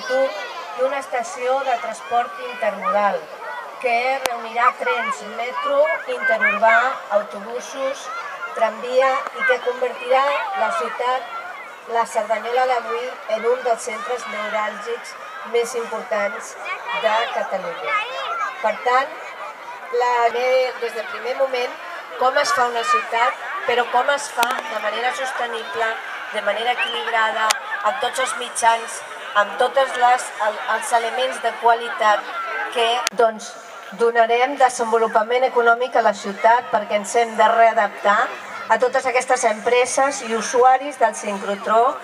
futur d'una estació de transport intermodal que reunirà trens, metro, interurbà, autobusos, tramvia i que convertirà la ciutat, la Cerdanyola d'avui, en un dels centres neuràlgics més importants de Catalunya. Per tant, des del primer moment, com es fa una ciutat, però com es fa de manera sostenible, de manera equilibrada, amb tots els mitjans, amb tots els elements de qualitat que donarem desenvolupament econòmic a la ciutat, perquè ens hem de readaptar a totes aquestes empreses i usuaris del sincrotró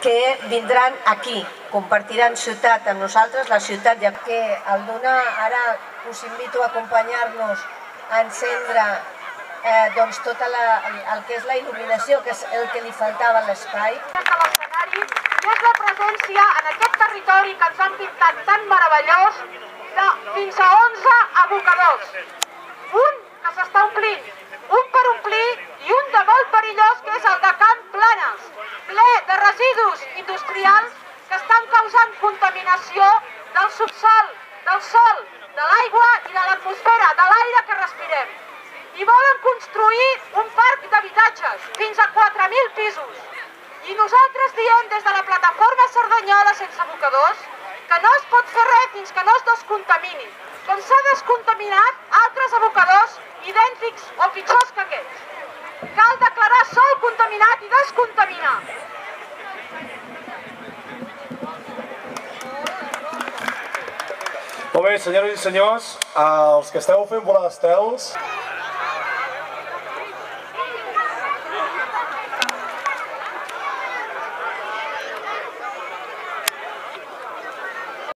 que vindran aquí, compartiran ciutat amb nosaltres, la ciutat, ja que al donar, ara us invito a acompanyar-nos a encendre tot el que és la il·luminació, que és el que li faltava a l'espai. Des de l'escenari és la presència en aquest territori que ens han pintat tan meravellós de fins a 11 abocadors. Un que s'està omplint, un per omplir i un de molt perillós que és el de Can Planes, ple de residus industrials que estan causant contaminació del subsòl, del sol, de l'aigua i de l'atmosfera, de l'aire que respirem. I volen construir un parc d'habitatges, fins a 4.000 pisos. I nosaltres diem des de la plataforma Cerdanyola sense abocadors que no es pot fer res fins que no es descontamini, com s'ha descontaminat altres abocadors idèntics o pitjors que aquests. Cal declarar sòl contaminat i descontaminar. Molt bé, senyores i senyors, els que esteu fent volar estels...